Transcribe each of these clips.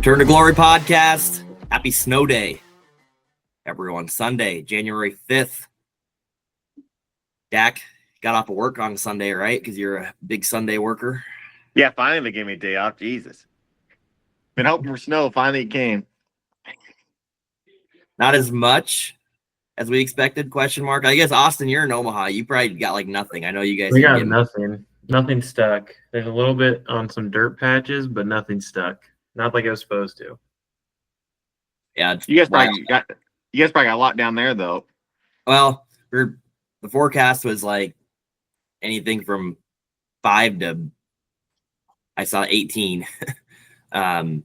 Return to Glory podcast. Happy snow day, everyone. Sunday, January 5th. Dak got off of work on Sunday, right? Because you're a big Sunday worker. Yeah, finally they gave me a day off. Jesus. Been hoping for snow. Finally it came. Not as much as we expected, question mark. I guess, Austin, you're in Omaha. You probably got like nothing. I know you guys. We got nothing. Nothing stuck. There's a little bit on some dirt patches, but nothing stuck. Not like it was supposed to. Yeah, you guys probably got a lot down there though. Well, the forecast was like anything from 5 to I saw 18. I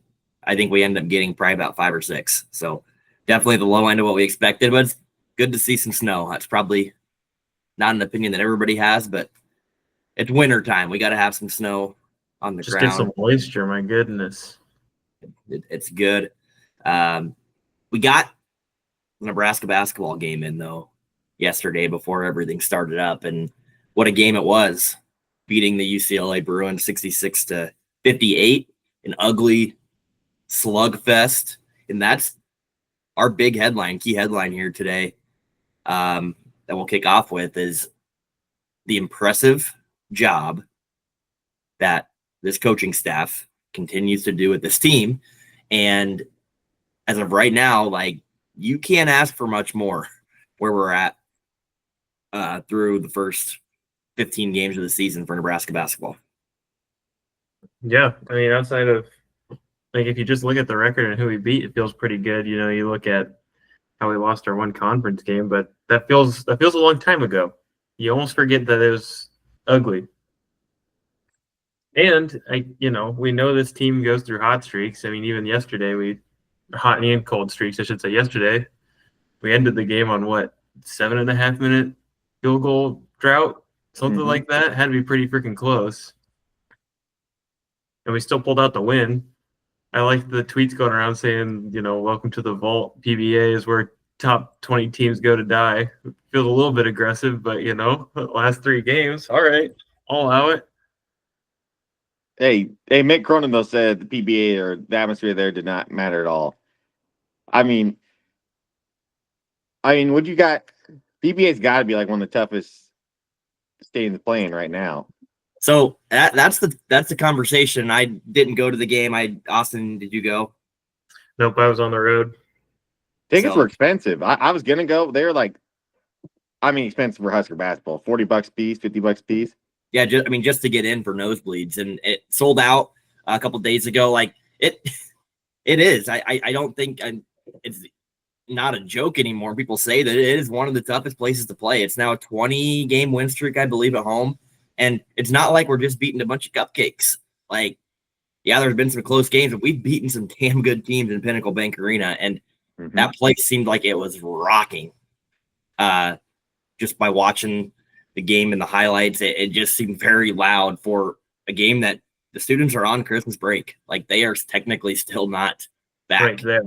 think we ended up getting probably about 5 or 6. So definitely the low end of what we expected, but it's good to see some snow. That's probably not an opinion that everybody has, but it's winter time. We got to have some snow on the ground. Just get some moisture, my goodness. It's good. We got the Nebraska basketball game in, though, yesterday before everything started up, and what a game it was, beating the UCLA Bruins 66-58, an ugly slugfest, and that's our big key headline here today that we'll kick off with is the impressive job that this coaching staff continues to do with this team. And as of right now, like, you can't ask for much more where we're at through the first 15 games of the season for Nebraska basketball. Yeah, I mean, outside of, like, if you just look at the record and who we beat, it feels pretty good. You know, you look at how we lost our one conference game, but that feels a long time ago. You almost forget that it was ugly. And we know this team goes through hot streaks. I mean, even yesterday, hot and cold streaks, I should say. Yesterday, we ended the game on 7.5 minute field goal drought, something like that. Had to be pretty freaking close. And we still pulled out the win. I like the tweets going around saying, welcome to the vault. PBA is where top 20 teams go to die. It feels a little bit aggressive, but the last 3 games, all right, I'll allow it. Hey, Mick Cronin though said the PBA or the atmosphere there did not matter at all. I mean, what you got? PBA's got to be like one of the toughest stadiums playing right now. So that's the conversation. I didn't go to the game. Austin, did you go? Nope, I was on the road. Tickets were expensive. I was gonna go. They were like, expensive for Husker basketball. $40 a piece, $50 a piece. Yeah, just to get in for nosebleeds, and it sold out a couple days ago. Like it is. I don't think it's not a joke anymore. People say that it is one of the toughest places to play. It's now a 20-game win streak, I believe, at home, and it's not like we're just beating a bunch of cupcakes. Like, yeah, there's been some close games, but we've beaten some damn good teams in Pinnacle Bank Arena, and that place seemed like it was rocking. Just by watching the game and the highlights, it just seemed very loud for a game that the students are on Christmas break. Like, they are technically still not back. Right there.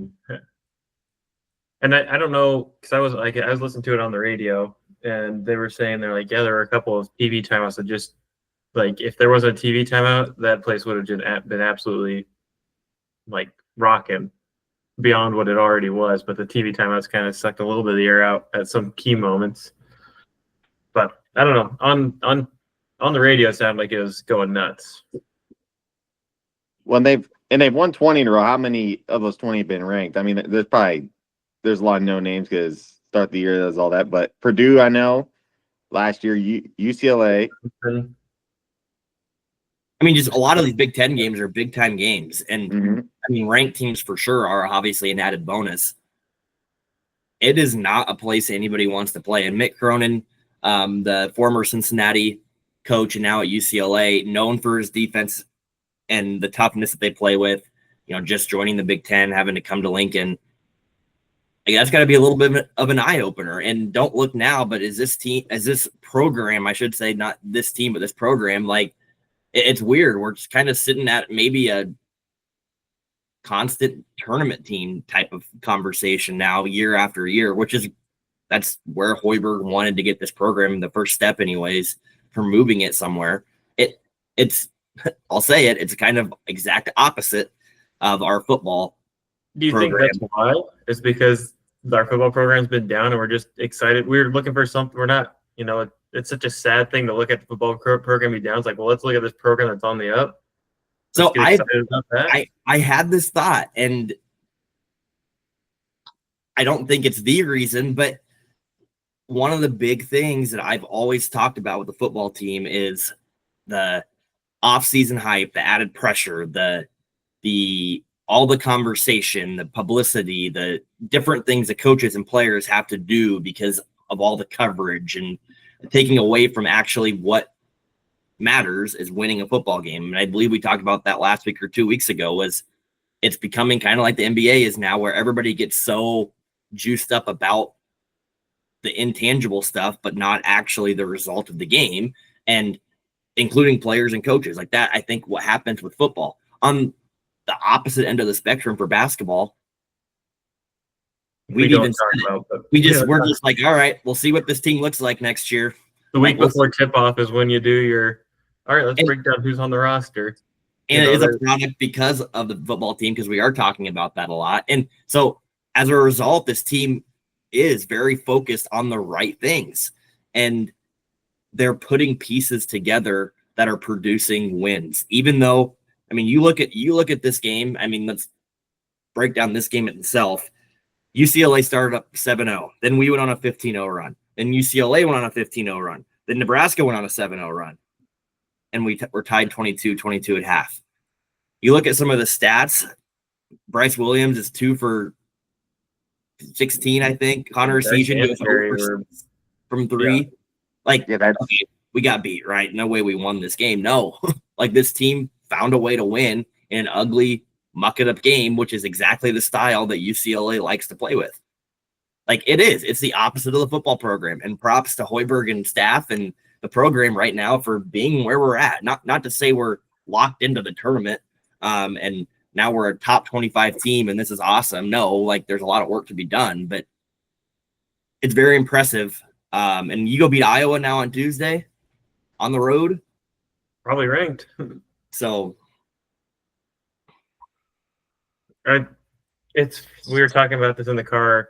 And I don't know, because I was listening to it on the radio, and they were saying there were a couple of TV timeouts that just, like, if there was a TV timeout, that place would have been absolutely rocking beyond what it already was. But the TV timeouts kind of sucked a little bit of the air out at some key moments. But I don't know. On the radio, it sounded like it was going nuts. When they've won 20 in a row, how many of those 20 have been ranked? I mean, there's a lot of no names because start the year does all that. But Purdue, I know, last year, UCLA. Just a lot of these Big Ten games are big time games, and ranked teams for sure are obviously an added bonus. It is not a place anybody wants to play, and Mick Cronin, the former Cincinnati coach and now at UCLA, known for his defense and the toughness that they play with, just joining the Big Ten, having to come to Lincoln. That's got to be a little bit of an eye opener. And don't look now, but is this program, I should say, not this team, but this program, it's weird. We're just kind of sitting at maybe a constant tournament team type of conversation now, year after year, that's where Hoiberg wanted to get this program, the first step anyways, for moving it somewhere. It's I'll say it's kind of exact opposite of our football. Do you think that's why? It's because our football program's been down and we're just excited. We're looking for something. We're not, it's such a sad thing to look at the football program be down. It's like, well, let's look at this program that's on the up. So I had this thought, and I don't think it's the reason, but one of the big things that I've always talked about with the football team is the off-season hype, the added pressure, the all the conversation, the publicity, the different things that coaches and players have to do because of all the coverage and taking away from actually what matters is winning a football game. And I believe we talked about that last week or 2 weeks ago. Was it's becoming kind of like the NBA is now, where everybody gets so juiced up about the intangible stuff, but not actually the result of the game, and including players and coaches like that. I think what happens with football on the opposite end of the spectrum for basketball, we're just like, all right, we'll see what this team looks like next year. The week before tip-off is when you do your, all right, let's break down who's on the roster. And it is a product because of the football team, because we are talking about that a lot. And so as a result, this team is very focused on the right things. And they're putting pieces together that are producing wins. Even though, I mean, you look at this game. I mean, let's break down this game itself. UCLA started up 7-0. Then we went on a 15-0 run. Then UCLA went on a 15-0 run. Then Nebraska went on a 7-0 run. And we're tied 22-22 at half. You look at some of the stats. Bryce Williams is 2 for 16, I think. Connor Essegian goes over from 3. Yeah. Okay, we got beat, right? No way we won this game. No. Like, this team found a way to win in an ugly, muck-it-up game, which is exactly the style that UCLA likes to play with. Like, it is. It's the opposite of the football program. And props to Hoiberg and staff and the program right now for being where we're at. Not to say we're locked into the tournament and now we're a top 25 team and this is awesome. No, like, there's a lot of work to be done, but it's very impressive. And you go beat Iowa now on Tuesday on the road. Probably ranked. So we were talking about this in the car,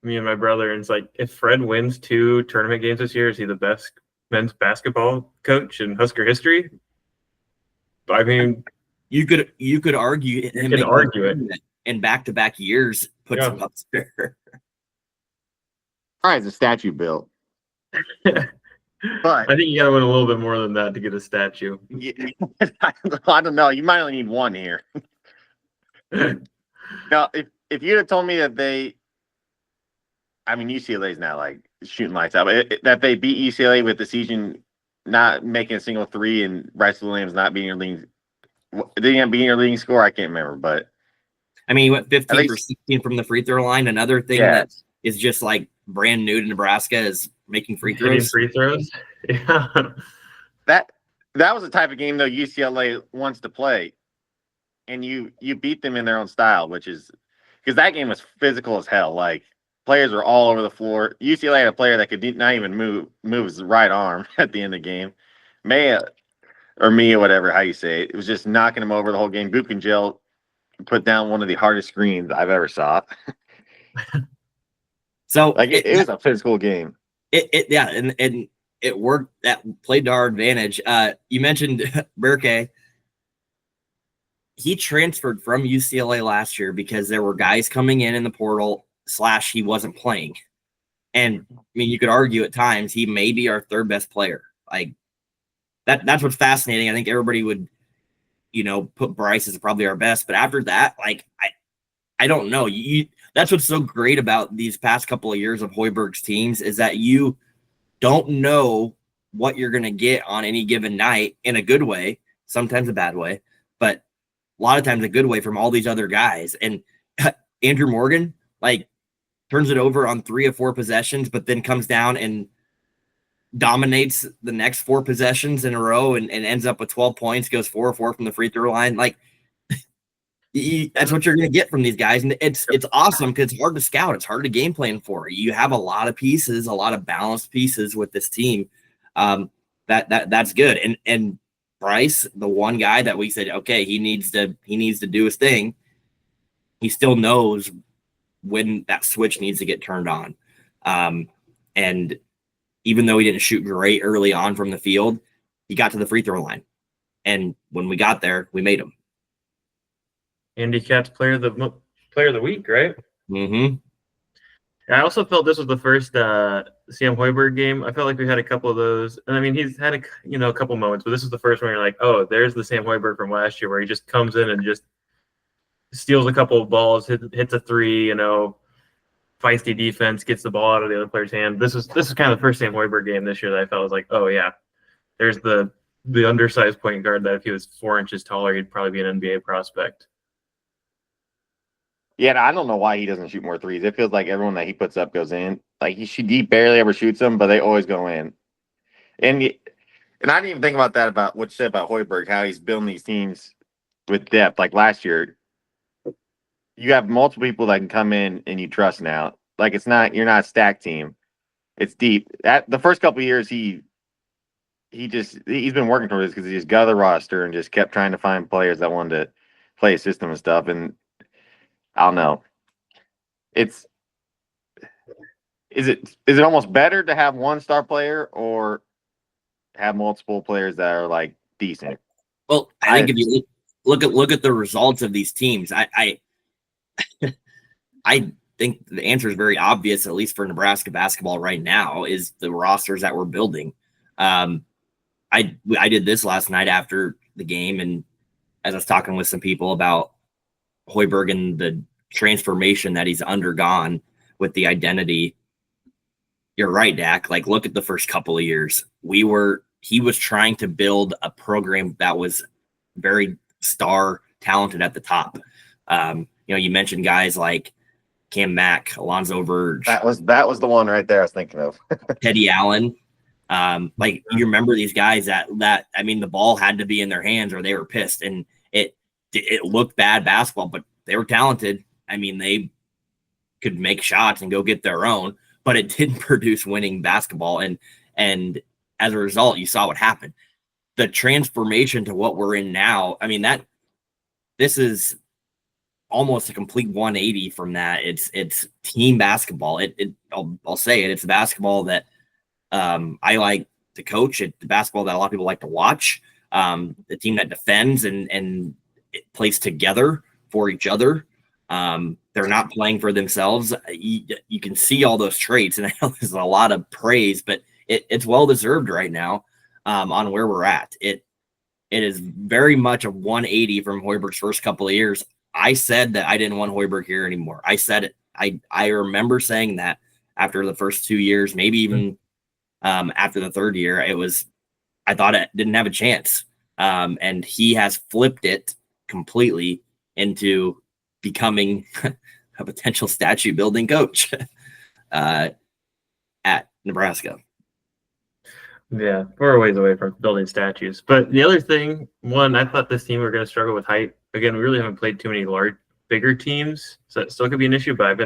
me and my brother, and it's like, if Fred wins 2 tournament games this year, is he the best men's basketball coach in Husker history? I mean, you could argue it in back-to-back years puts him up there. All right, it's a statue built. But I think you got to win a little bit more than that to get a statue. Yeah, I don't know. You might only need 1 here. Now, if you'd have told me that UCLA's not like shooting lights out, but that they beat UCLA with the season not making a single 3 and Bryce Williams not being your leading, did he be your leading score? I can't remember, but I mean, he went 15 for 16 from the free throw line. Another thing that is just like brand new to Nebraska is making free throws. Yeah. That was the type of game though UCLA wants to play, and you beat them in their own style, which is because that game was physical as hell. Like, players were all over the floor. UCLA had a player that could not even move his right arm at the end of the game. Mia, whatever how you say it, it was just knocking him over the whole game. Book and Jill put down one of the hardest screens I've ever saw. So like it was a physical game. And it worked. That played to our advantage. You mentioned Burke. He transferred from UCLA last year because there were guys coming in the portal / he wasn't playing. And I mean, you could argue at times he may be our 3rd best player. Like, that's what's fascinating. I think everybody would, put Bryce as probably our best. But after that, like, I don't know. That's what's so great about these past couple of years of Hoiberg's teams is that you don't know what you're going to get on any given night, in a good way, sometimes a bad way, but a lot of times a good way, from all these other guys. And Andrew Morgan, like, turns it over on 3 of 4 possessions, but then comes down and dominates the next 4 possessions in a row and ends up with 12 points, goes 4 of 4 from the free throw line. Like, that's what you're going to get from these guys. And it's awesome because it's hard to scout. It's hard to game plan for. You have a lot of pieces, a lot of balanced pieces with this team. That's good. And Bryce, the one guy that we said, okay, he needs to do his thing. he still knows when that switch needs to get turned on. And even though he didn't shoot great early on from the field, he got to the free throw line. And when we got there, we made him. Andy Katz player of the week, right? Mm-hmm. I also felt this was the first Sam Hoiberg game. I felt like we had a couple of those. And I mean, he's had a couple moments, but this is the first one you're like, oh, there's the Sam Hoiberg from last year where he just comes in and just steals a couple of balls, hits a three, feisty defense, gets the ball out of the other player's hand. This is kind of the first Sam Hoiberg game this year that I felt was like, oh yeah, there's the undersized point guard that if he was 4 inches taller, he'd probably be an NBA prospect. Yeah, and I don't know why he doesn't shoot more threes. It feels like everyone that he puts up goes in. Like he barely ever shoots them, but they always go in. And I didn't even think about that, about what you said about Hoiberg, how he's building these teams with depth. Like last year, you have multiple people that can come in and you trust now. Like you're not a stacked team. It's deep. The first couple of years he's been working towards this because he just got the roster and just kept trying to find players that wanted to play a system and stuff. And I don't know. Is it almost better to have one star player or have multiple players that are like decent? Well, I think if you look at the results of these teams, I think the answer is very obvious, at least for Nebraska basketball right now, is the rosters that we're building. I did this last night after the game, and as I was talking with some people about Hoiberg and the transformation that he's undergone with the identity. You're right, Dak. Like, look at the first couple of years. He was trying to build a program that was very star talented at the top. You mentioned guys like Cam Mack, Alonzo Verge. That was the one right there I was thinking of. Teddy Allen. You remember these guys that I mean, the ball had to be in their hands or they were pissed, and it looked bad basketball, but they were talented. I mean, they could make shots and go get their own, but it didn't produce winning basketball. And as a result, you saw what happened. The transformation to what we're in now, I mean, this is almost a complete 180 from that. It's team basketball. I'll say it. It's a basketball that I like to coach. It's the basketball that a lot of people like to watch. The team that defends and it plays together for each other. They're not playing for themselves. You can see all those traits, and I know there's a lot of praise, but it's well deserved right now on where we're at. It is very much a 180 from Hoiberg's first couple of years. I said that I didn't want Hoiberg here anymore. I said it. I remember saying that after the first 2 years, maybe even after the third year, I thought it didn't have a chance. And he has flipped it completely into becoming a potential statue building coach at Nebraska. Yeah, we're a ways away from building statues. But the other thing, I thought this team were going to struggle with height. Again, we really haven't played too many bigger teams, so it still could be an issue. But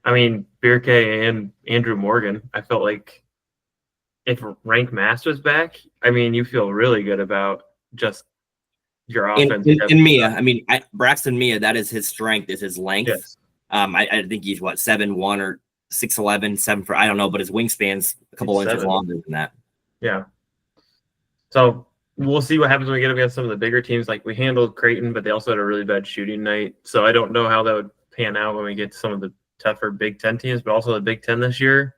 Birke and Andrew Morgan, I felt like if Rank Mass was back, I mean, you feel really good about just your offense. And Mia, Braxton Mia, that is his strength, is his length. Yes. I think he's 7'1" or 6'11", 7 for I don't know, but his wingspan's a couple inches longer than that. Yeah. So we'll see what happens when we get against some of the bigger teams. Like, we handled Creighton, but they also had a really bad shooting night. So I don't know how that would pan out when we get to some of the tougher Big Ten teams, but also the Big Ten this year.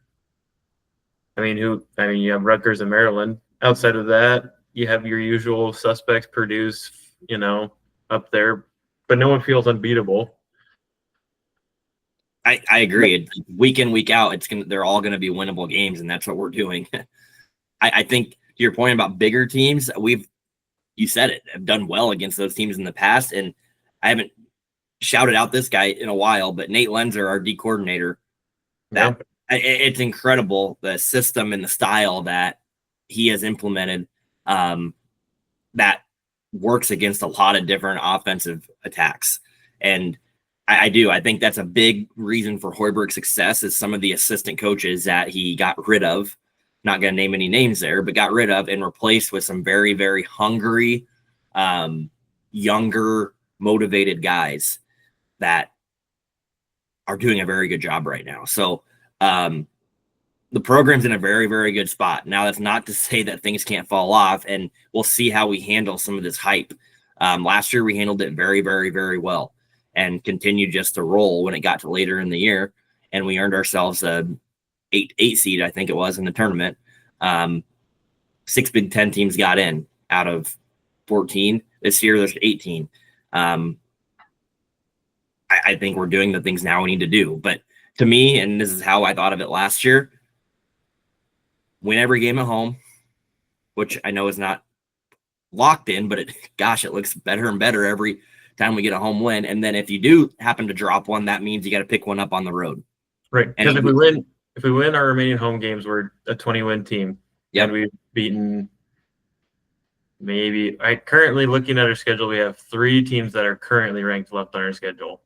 You have Rutgers and Maryland. Outside of that, you have your usual suspects, Purdue's, up there, but no one feels unbeatable. I agree. Week in, week out, they're all going to be winnable games, and that's what we're doing. I think to your point about bigger teams, you said it, have done well against those teams in the past, and I haven't shouted out this guy in a while, but Nate Lenzer, our D coordinator, it's incredible, the system and the style that he has implemented that works against a lot of different offensive attacks. And I think that's a big reason for Hoiberg's success is some of the assistant coaches that he got rid of. Not going to name any names there, but got rid of and replaced with some very, very hungry, younger, motivated guys that are doing a very good job right now. So the program's in a very, very good spot. Now, that's not to say that things can't fall off, and we'll see how we handle some of this hype. Last year, we handled it very, very, very well and continued just to roll when it got to later in the year, and we earned ourselves a eight seed, I think it was, in the tournament. 6 Big Ten teams got in out of 14. This year, there's 18. I think we're doing the things now we need to do. But to me, and this is how I thought of it last year, win every game at home, which I know is not locked in, but it looks better and better every time we get a home win. And then if you do happen to drop one, that means you got to pick one up on the road. Right. Because if we win our remaining home games, we're a 20-win team. Yep. And we've beaten currently looking at our schedule, we have 3 teams that are currently ranked left on our schedule.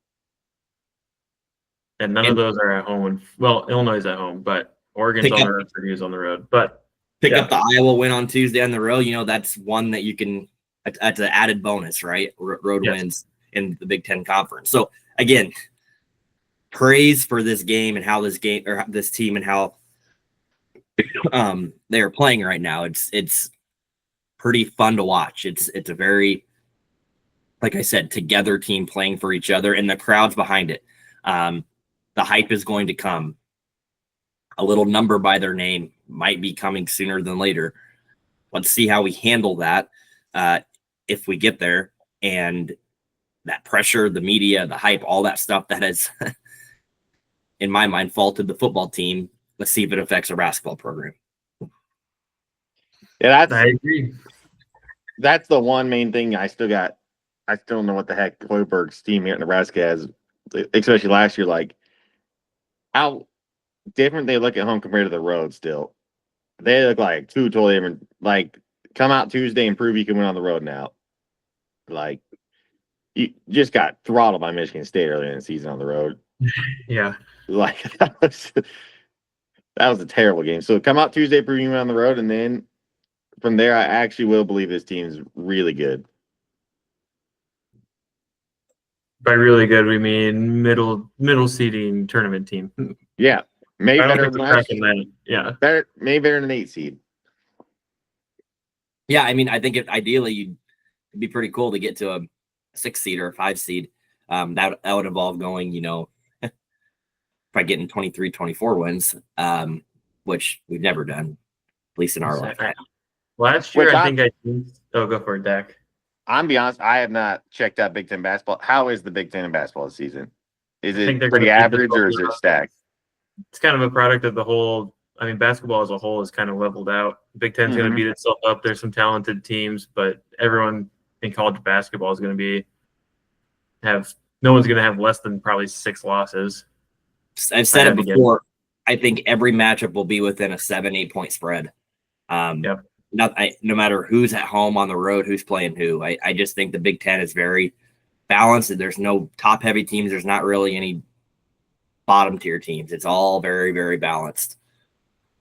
And none of those are at home. Illinois is at home, but Oregon's on the road, Purdue's on the road. But pick up the Iowa win on Tuesday on the road. That's one that you can – that's an added bonus, right? Road wins in the Big Ten Conference. So, again, praise for this game and how this team and how they are playing right now. It's pretty fun to watch. It's a very, like I said, together team playing for each other, and the crowd's behind it. The hype is going to come. A little number by their name might be coming sooner than later. Let's see how we handle that if we get there. And that pressure, the media, the hype, all that stuff that has, in my mind, faulted the football team. Let's see if it affects our basketball program. Yeah, I agree. That's the one main thing I still don't know what the heck Kloberg's team here at Nebraska has, especially last year, like how different they look at home compared to the road still. They look like two totally different, like come out Tuesday and prove you can win on the road now. Like you just got throttled by Michigan State earlier in the season on the road. Yeah. Like that was a terrible game. So come out Tuesday, prove you can win on the road, and then from there I actually will believe this team's really good. By really good, we mean middle seeding tournament team. Yeah. Maybe I don't better think than we're last cracking year. that. Yeah. Maybe better than 8 seed. Yeah, I mean, I think ideally it'd be pretty cool to get to a 6 seed or a 5 seed. That would involve going, probably getting 23, 24 wins, which we've never done, at least in our lifetime. Last year, go for it, Dak. I'm be honest, I have not checked out Big Ten basketball. How is the Big Ten in basketball this season? Is it pretty average or is it stacked? It's kind of a product of the whole. I mean, basketball as a whole is kind of leveled out. Big Ten's going to beat itself up. There's some talented teams, but everyone in college basketball is going to no one's going to have less than probably 6 losses. I've said it before. I think every matchup will be within a 7-8 point spread. Yep. No matter who's at home, on the road, who's playing who. I just think the Big Ten is very balanced. There's no top heavy teams. There's not really any bottom tier teams. It's all very, very balanced.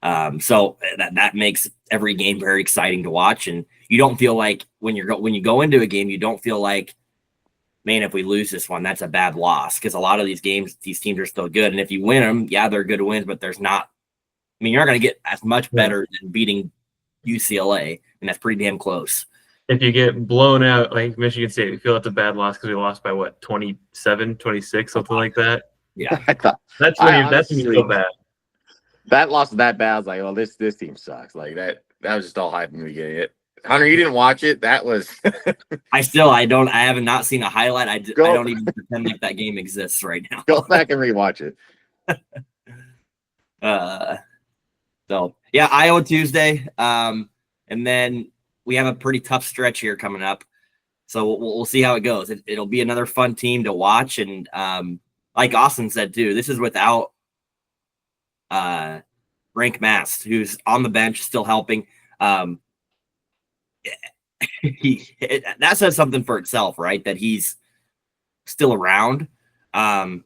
So that makes every game very exciting to watch. And you don't feel like when you go into a game, you don't feel like, man, if we lose this one, that's a bad loss. Because a lot of these games, these teams are still good. And if you win them, yeah, they're good wins, but there's not, I mean, you're not going to get as much better than beating UCLA. And that's pretty damn close. If you get blown out like Michigan State, we feel that's a bad loss because we lost by 27, 26, something like that. Yeah. That's when you feel bad. That loss was that bad. I was like, well, this team sucks. Like that was just all hype in the beginning. Hunter, you didn't watch it. That was I have not seen a highlight. I don't even pretend like that game exists right now. Go back and rewatch it. So yeah, Iowa Tuesday. And then we have a pretty tough stretch here coming up. So we'll see how it goes. It'll be another fun team to watch. And like Austin said too, this is without Rank Mast, who's on the bench still helping. That says something for itself, right? That he's still around. And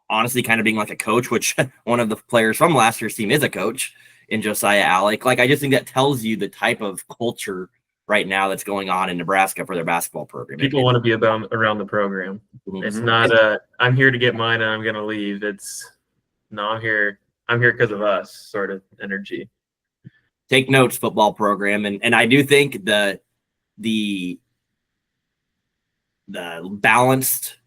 honestly kind of being like a coach, which one of the players from last year's team is a coach in Josiah Alec. Like, I just think that tells you the type of culture right now that's going on in Nebraska for their basketball program. People want to be around the program. Mhm. It's not I'm here to get mine and I'm gonna leave. It's no, I'm here because of us sort of energy. Take notes, football program, and I do think the balanced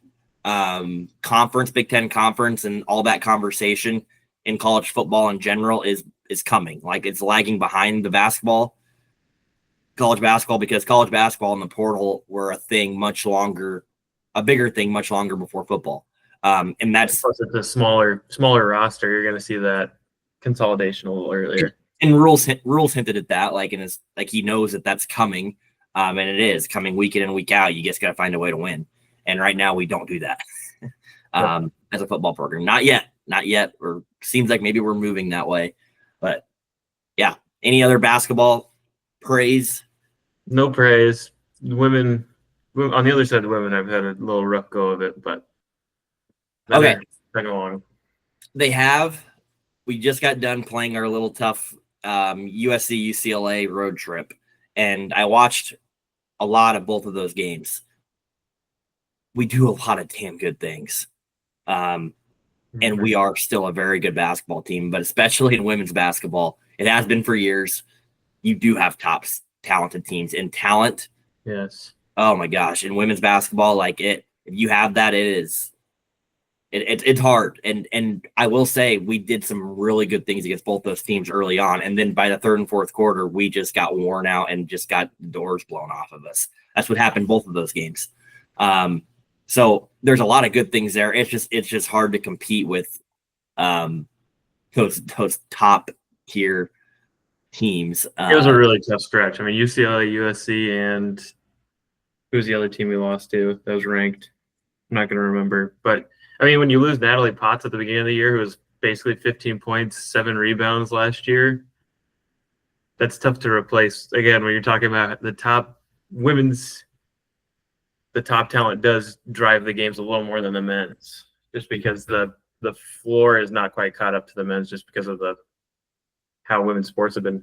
conference, Big Ten conference, and all that conversation in college football in general is coming. Like, it's lagging behind the college basketball, because college basketball and the portal were a bigger thing much longer before football. And that's plus it's a smaller roster. You're going to see that consolidation a little earlier. And rules hinted at that, like, and it's like he knows that that's coming, and it is coming week in and week out. You just got to find a way to win. And right now we don't do that as a football program. Not yet. Or seems like maybe we're moving that way. But yeah, any other basketball praise? No praise. Women on the other side of the women, I've had a little rough go of it, but okay, been along. They have. We just got done playing our little tough USC UCLA road trip, and I watched a lot of both of those games. We do a lot of damn good things. And we are still a very good basketball team, but especially in women's basketball, it has been for years. You do have top talented teams in talent. Yes. Oh my gosh. In women's basketball, like, if you have that, it's hard. And I will say we did some really good things against both those teams early on. And then by the third and fourth quarter, we just got worn out and just got the doors blown off of us. That's what happened both of those games. So there's a lot of good things there. It's just hard to compete with those top tier teams. It was a really tough stretch. I mean, UCLA, USC, and who's the other team we lost to that was ranked? I'm not going to remember. But, I mean, when you lose Natalie Potts at the beginning of the year, who was basically 15 points, 7 rebounds last year, that's tough to replace. Again, when you're talking about the top women's, the top talent does drive the games a little more than the men's, just because the floor is not quite caught up to the men's, just because of how women's sports have been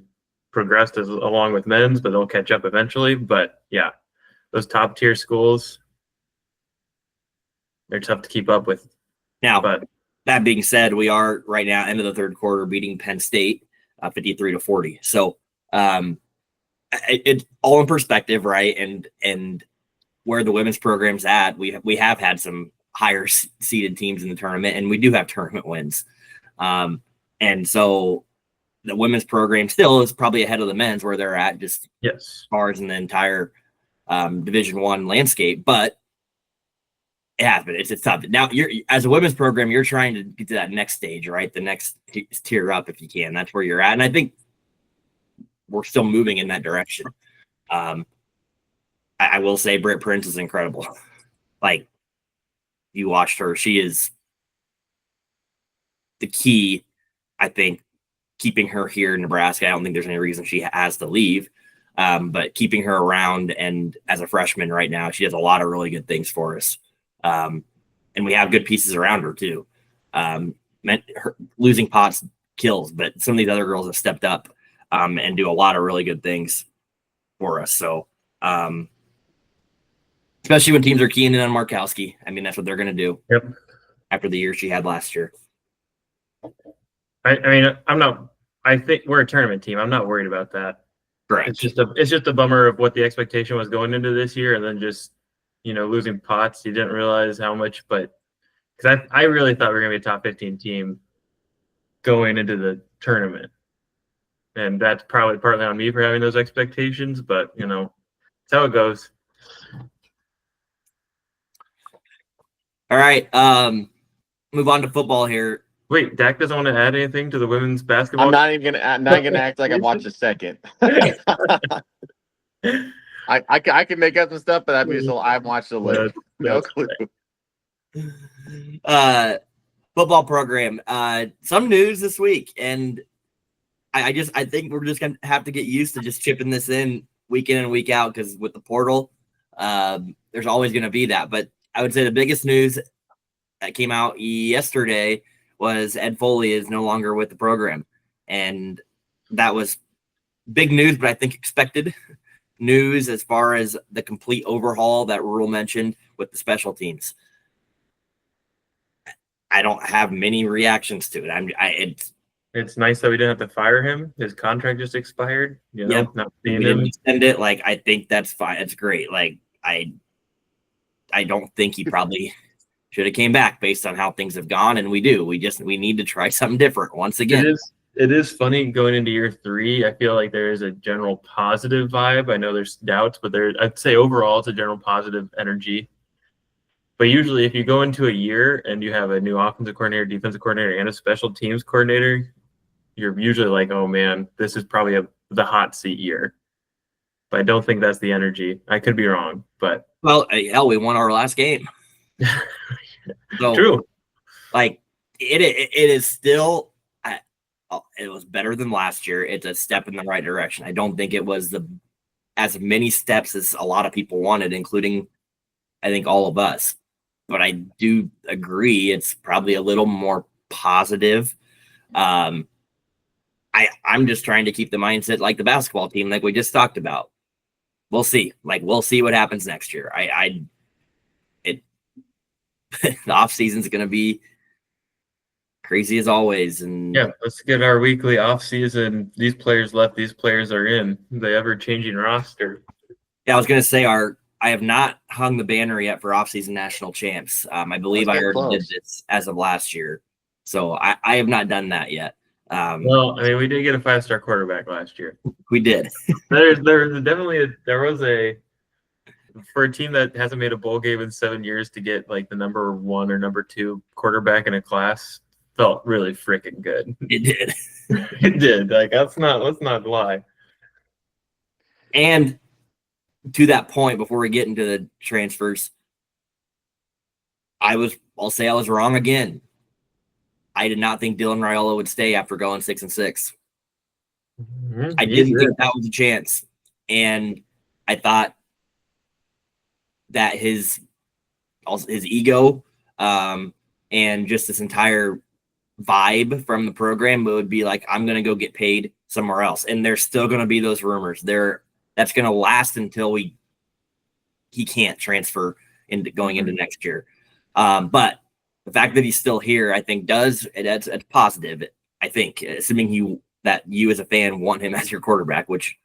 progressed along with men's, but they'll catch up eventually. But yeah, those top tier schools, they're tough to keep up with. Now, but that being said, we are right now end of the third quarter beating Penn State 53-40. So it's all in perspective, right? And where the women's program's at, we have had some higher seeded teams in the tournament, and we do have tournament wins. And so the women's program still is probably ahead of the men's where they're at, just as far as in the entire Division I landscape. But yeah, but it's tough. Now, as a women's program, you're trying to get to that next stage, right? The next tier up, if you can. That's where you're at, and I think we're still moving in that direction. I will say Britt Prince is incredible. Like, you watched her. She is the key, I think, keeping her here in Nebraska. I don't think there's any reason she has to leave, but keeping her around, and as a freshman right now, she does a lot of really good things for us. And we have good pieces around her too. Losing Potts kills, but some of these other girls have stepped up and do a lot of really good things for us. So, especially when teams are keying in on Markowski. I mean, that's what they're going to do. Yep. After the year she had last year. I mean, I think we're a tournament team. I'm not worried about that. Correct. It's just a bummer of what the expectation was going into this year, and then just, losing Potts, you didn't realize how much, but because I really thought we were going to be a top 15 team going into the tournament. And that's probably partly on me for having those expectations, but, it's how it goes. All right. Move on to football here. Wait, Dak doesn't want to add anything to the women's basketball? I'm not even gonna act like I watched a second. I can make up some stuff, but I've watched a little. No clue. Football program. Some news this week, and I think we're just gonna have to get used to just chipping this in and week out, because with the portal, there's always gonna be that. But I would say the biggest news that came out yesterday was Ed Foley is no longer with the program, and that was big news, but I think expected. news as far as the complete overhaul that Rule mentioned with the special teams. I don't have many reactions to it. It's nice that we didn't have to fire him. His contract just expired. Yep. Not We seeing didn't him. extend it. Like, I think that's fine. It's great. Like, I don't think he probably should have came back based on how things have gone, and we do. We need to try something different once again. It is funny going into year 3. I feel like there is a general positive vibe. I know there's doubts, but I'd say overall it's a general positive energy. But usually, if you go into a year and you have a new offensive coordinator, defensive coordinator, and a special teams coordinator, you're usually like, oh man, this is probably the hot seat year. But I don't think that's the energy. I could be wrong, but Well, hell, we won our last game. So, true. Like, it is still. It was better than last year. It's a step in the right direction. I don't think it was as many steps as a lot of people wanted, including, I think, all of us. But I do agree it's probably a little more positive. I'm just trying to keep the mindset like the basketball team, like we just talked about. We'll see. Like, we'll see what happens next year. The off season's going to be crazy as always. And Yeah, let's get our weekly off season. These players left, these players are in the ever changing roster. yeah, I was going to say I have not hung the banner yet for off-season national champs. I believe I already did this as of last year, so I have not done that yet. Well, I mean, we did get a 5-star quarterback last year. We did. There was for a team that hasn't made a bowl game in 7 years to get like the number 1 or number 2 quarterback in a class felt really freaking good. It did. It did. Like, let's not lie. And to that point, before we get into the transfers, I'll say I was wrong again. I did not think Dylan Raiola would stay after going 6-6. I didn't think that was a chance. And I thought that his ego and just this entire vibe from the program would be like, I'm going to go get paid somewhere else. And there's still going to be those rumors. That's going to last until he can't transfer into going into next year. But the fact that he's still here, I think that's positive. I think, assuming that you as a fan want him as your quarterback, which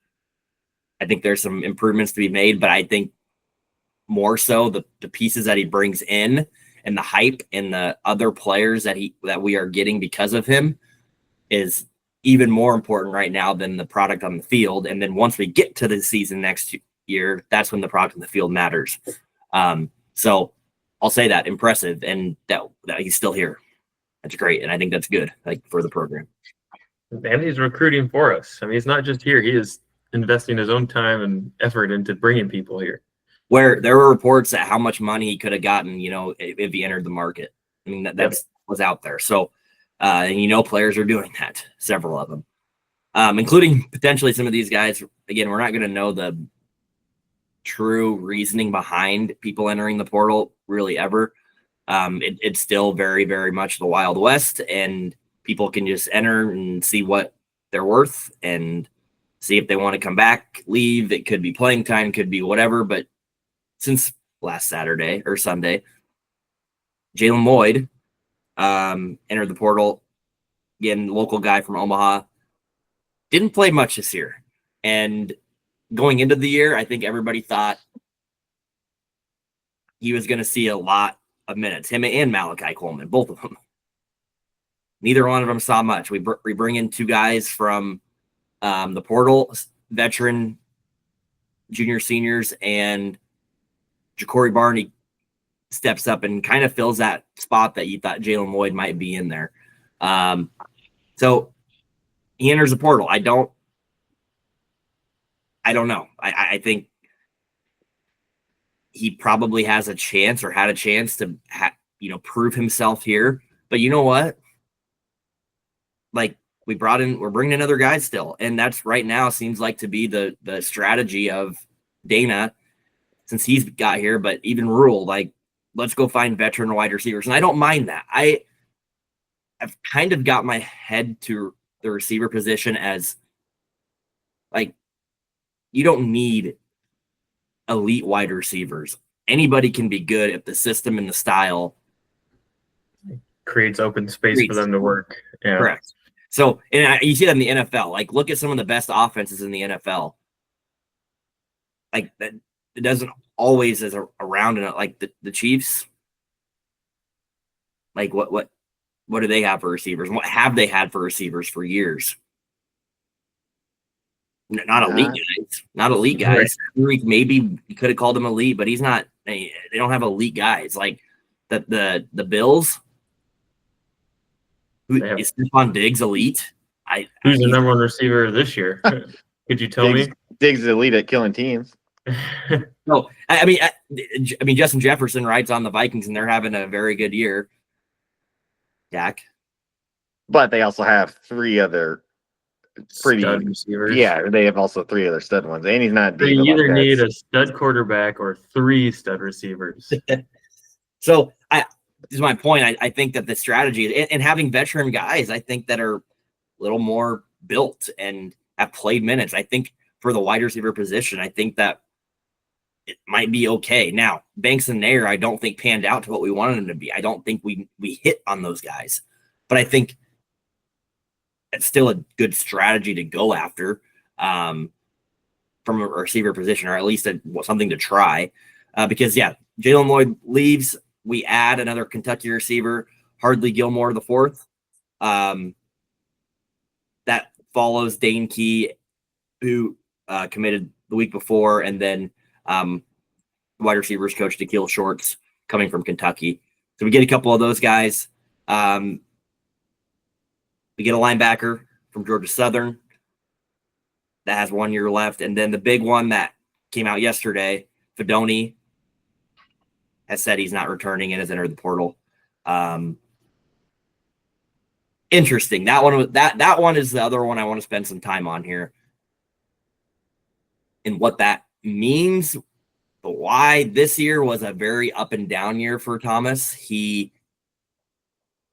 I think there's some improvements to be made, but I think more so the pieces that he brings in and the hype and the other players that we are getting because of him is even more important right now than the product on the field. And then once we get to the season next year, that's when the product on the field matters. So I'll say that impressive, and that he's still here. That's great. And I think that's good, like, for the program. And he's recruiting for us. I mean, he's not just here. He is investing his own time and effort into bringing people here. Where there were reports at how much money he could have gotten, if he entered the market. I mean, that was out there. So, and players are doing that, several of them, including potentially some of these guys. Again, we're not going to know the true reasoning behind people entering the portal really ever. It's still very, very much the Wild West, and people can just enter and see what they're worth and see if they want to come back, leave. It could be playing time, could be whatever. But since last Saturday or Sunday, Jalen Lloyd entered the portal. Again, local guy from Omaha. Didn't play much this year. And going into the year, I think everybody thought he was going to see a lot of minutes. Him and Malachi Coleman, both of them. Neither one of them saw much. We bring in 2 guys from the portal, veteran junior seniors, and Ja'Cory Barney steps up and kind of fills that spot that you thought Jalen Lloyd might be in there. So he enters the portal. I don't know. I think he probably has a chance or had a chance to prove himself here. But you know what? Like, we're bringing in other guys still. And that's right now seems like to be the strategy of Dana since he's got here, but even Rule, like, let's go find veteran wide receivers. And I don't mind that. I've kind of got my head to the receiver position as, like, you don't need elite wide receivers. Anybody can be good if the system and the style creates open space for them to work. Yeah. Correct. So, and you see that in the NFL. Like, look at some of the best offenses in the NFL. Like, that it doesn't always is around in it. Like the Chiefs. Like, what do they have for receivers? What have they had for receivers for years? Not elite guys. Not elite guys. Right. Maybe you could have called him elite, but he's not. They don't have elite guys. Like the Bills. Is Stephon Diggs elite? Who's the number one receiver this year? Could you tell me? Diggs is elite at killing teams. No, I mean Justin Jefferson rides on the Vikings, and they're having a very good year. Dak, but they also have three other pretty stud receivers. Yeah, they have also three other stud ones, and he's not. They either need a stud quarterback or three stud receivers. So this is my point. I think that the strategy and having veteran guys, I think that are a little more built and have played minutes. I think for the wide receiver position, I think that it might be okay. Now, Banks and Nair, I don't think panned out to what we wanted them to be. I don't think we hit on those guys, but I think it's still a good strategy to go after from a receiver position, or at least something to try. Because Jalen Lloyd leaves. We add another Kentucky receiver, Hardly Gilmore the fourth. That follows Dane Key, who committed the week before, and then wide receivers coach Da'Keil Shorts coming from Kentucky. So we get a couple of those guys. We get a linebacker from Georgia Southern that has 1 year left. And then the big one that came out yesterday, Fedoni, has said he's not returning and has entered the portal. Interesting. That one is the other one I want to spend some time on here, and what that means, but why this year was a very up and down year for Thomas. He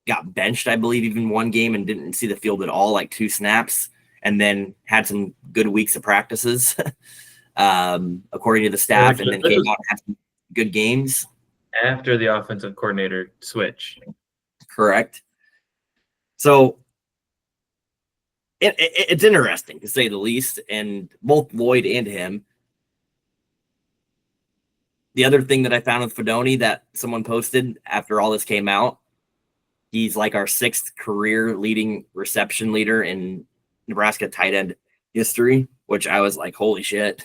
got benched, I believe, even one game and didn't see the field at all, like 2 snaps, and then had some good weeks of practices, according to the staff, and then came out and had some good games. After the offensive coordinator switch. Correct. So it's interesting, to say the least, and both Lloyd and him. The other thing that I found with Fedoni that someone posted after all this came out, he's like our 6th career leading reception leader in Nebraska tight end history, which I was like, holy shit.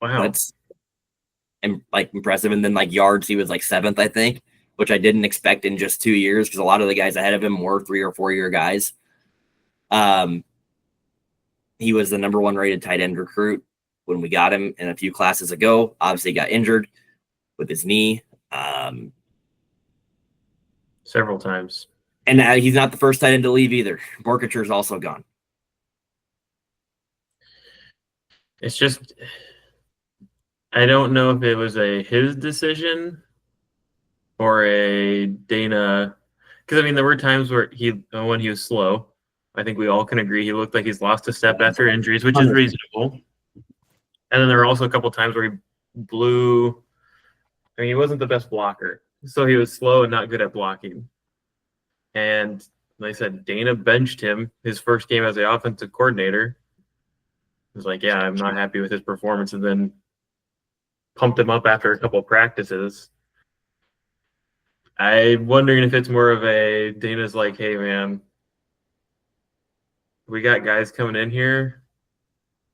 Wow. That's impressive. And then yards, he was 7th, I think, which I didn't expect in just 2 years, because a lot of the guys ahead of him were 3 or 4 year guys. He was the number 1 rated tight end recruit when we got him in a few classes ago. Obviously got injured with his knee several times. And he's not the first tight end to leave either. Borkature is also gone. It's just, I don't know if it was his decision or a Dana, because there were times where when he was slow, I think we all can agree he looked like he's lost a step after injuries, which is reasonable. And then there were also a couple times where he blew. He wasn't the best blocker, so he was slow and not good at blocking. And like I said, Dana benched him his first game as the offensive coordinator. He was like, I'm not happy with his performance, and then pumped him up after a couple of practices. I'm wondering if it's more of a Dana's like, hey, man, we got guys coming in here.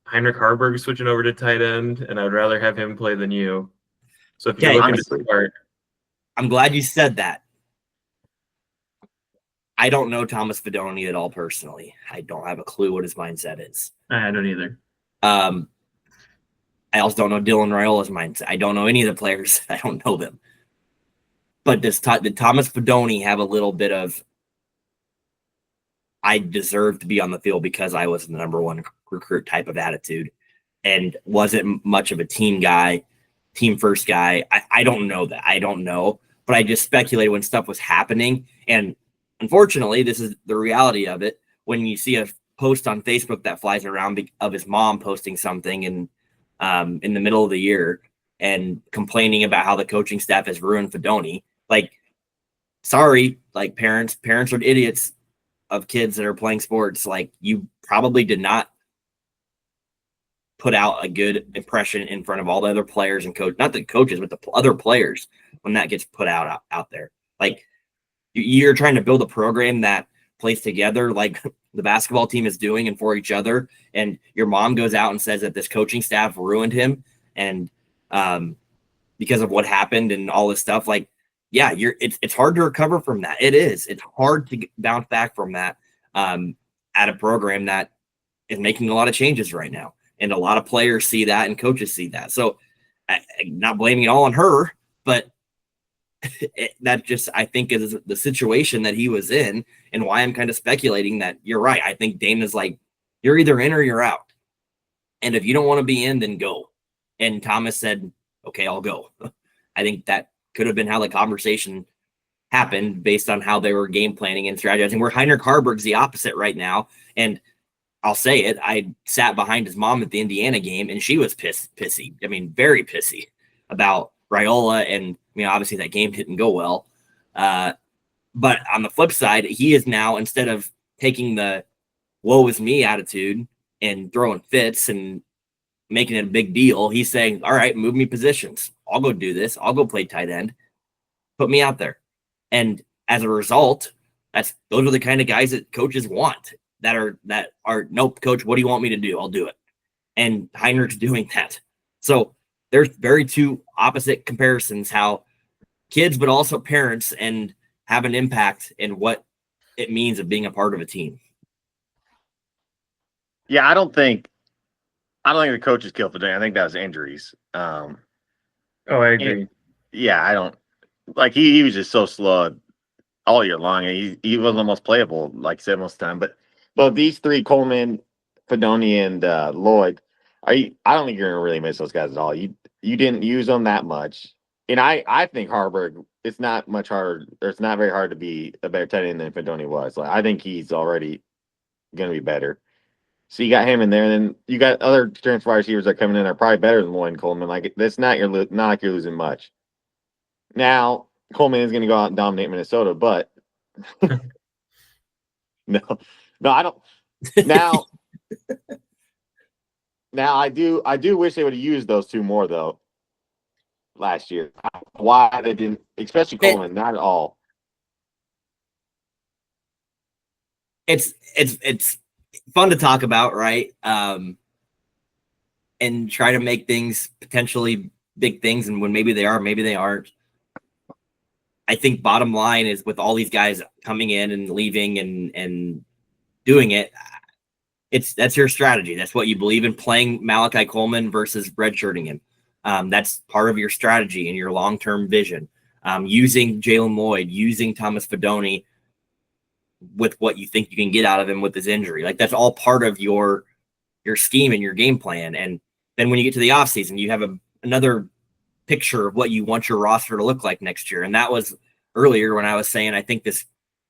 Heinrich Harburg switching over to tight end, and I'd rather have him play than you. So if you're looking to start. I'm glad you said that. I don't know Thomas Fedoni at all personally. I don't have a clue what his mindset is. I don't either. I also don't know Dylan Raiola's mindset. I don't know any of the players. I don't know them. But did Thomas Fedoni have a little bit of, I deserve to be on the field because I was the number 1 recruit type of attitude, and wasn't much of a team guy, team first guy? I don't know that. I don't know. But I just speculated when stuff was happening. And unfortunately, this is the reality of it. When you see a post on Facebook that flies around of his mom posting something in the middle of the year, and complaining about how the coaching staff has ruined Fedoni. Like, sorry, like parents are idiots of kids that are playing sports. Like, you probably did not put out a good impression in front of all the other players and not the coaches, but the other players when that gets put out there. Like, you're trying to build a program that plays together like the basketball team is doing and for each other. And your mom goes out and says that this coaching staff ruined him. And because of what happened and all this stuff, like, yeah, it's hard to recover from that. It is. It's hard to bounce back from that at a program that is making a lot of changes right now. And a lot of players see that and coaches see that. So I'm not blaming it all on her, but that just, I think, is the situation that he was in, and why I'm kind of speculating that you're right. I think Dana's like, you're either in or you're out. And if you don't want to be in, then go. And Thomas said, okay, I'll go. I think that could have been how the conversation happened based on how they were game planning and strategizing. Where Heinrich Harburg's the opposite right now. And I'll say it, I sat behind his mom at the Indiana game, and she was pissy. I mean, very pissy about Raiola, and obviously that game didn't go well. But on the flip side, he is now, instead of taking the woe is me attitude and throwing fits and making it a big deal, he's saying, all right, move me positions. I'll go do this. I'll go play tight end. Put me out there. And as a result, those are the kind of guys that coaches want, that are nope, coach, what do you want me to do? I'll do it. And Heinrich's doing that. So there's very two opposite comparisons, how kids, but also parents, and have an impact in what it means of being a part of a team. Yeah, I don't think the coaches killed Fedoni. I think that was injuries. I agree. Yeah, I don't like he was just so slow all year long. He was almost playable, like I said, most of the time. But these three, Coleman, Fedoni, and Lloyd, I don't think you're gonna really miss those guys at all. You didn't use them that much. And I think Harburg, it's not much harder, or it's not very hard to be a better tight end than Fedoni was. Like, I think he's already gonna be better. So you got him in there, and then you got other transfer receivers that are coming in that are probably better than Lloyd and Coleman. Like, that's not like you're losing much. Now Coleman is going to go out and dominate Minnesota, but no, I don't. Now I do wish they would have used those two more though last year. Why they didn't, especially Coleman, not at all. It's fun to talk about, right? And try to make things potentially big things, and when maybe they are, maybe they aren't. I think bottom line is, with all these guys coming in and leaving and doing it, that's your strategy. That's what you believe in, playing Malachi Coleman versus redshirting him. That's part of your strategy and your long-term vision. Using Jalen Lloyd, using Thomas Fedoni with what you think you can get out of him with his injury. Like, that's all part of your scheme and your game plan. And then when you get to the offseason, you have another picture of what you want your roster to look like next year. And that was earlier when I was saying, I think this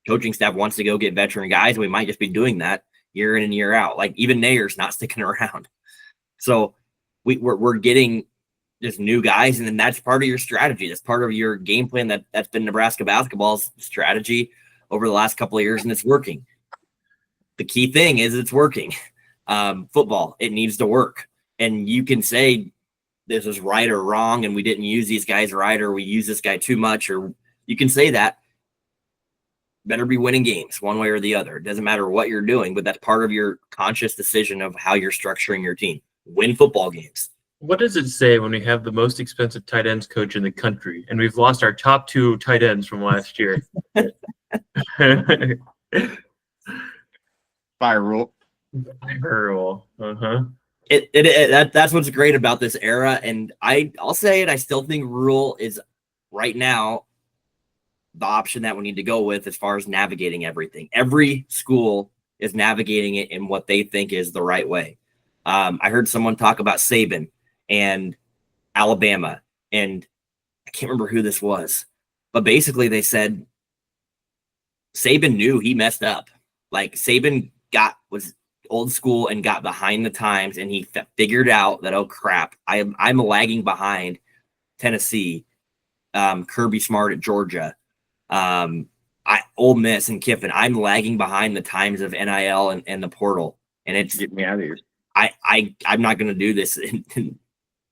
coaching staff wants to go get veteran guys. We might just be doing that year in and year out. Like, even Nayer's not sticking around. So we're getting just new guys. And then that's part of your strategy. That's part of your game plan. That's been Nebraska basketball's strategy over the last couple of years, and it's working. The key thing is it's working. Football, it needs to work. And you can say this is right or wrong, and we didn't use these guys right, or we use this guy too much, or you can say that. Better be winning games one way or the other. It doesn't matter what you're doing, but that's part of your conscious decision of how you're structuring your team. Win football games. What does it say when we have the most expensive tight ends coach in the country, and we've lost our top two tight ends from last year? Fire rule. Uh-huh. That's what's great about this era. And I'll say it, I still think Rule is right now the option that we need to go with as far as navigating everything. Every school is navigating it in what they think is the right way. I heard someone talk about Saban and Alabama, and I can't remember who this was, but basically they said Saban knew he messed up. Like, Saban was old school and got behind the times, and he figured out that, oh crap, I'm lagging behind Tennessee, Kirby Smart at Georgia, Ole Miss and Kiffin. I'm lagging behind the times of NIL and the portal, and it's Get me out of here. I'm not going to do this. And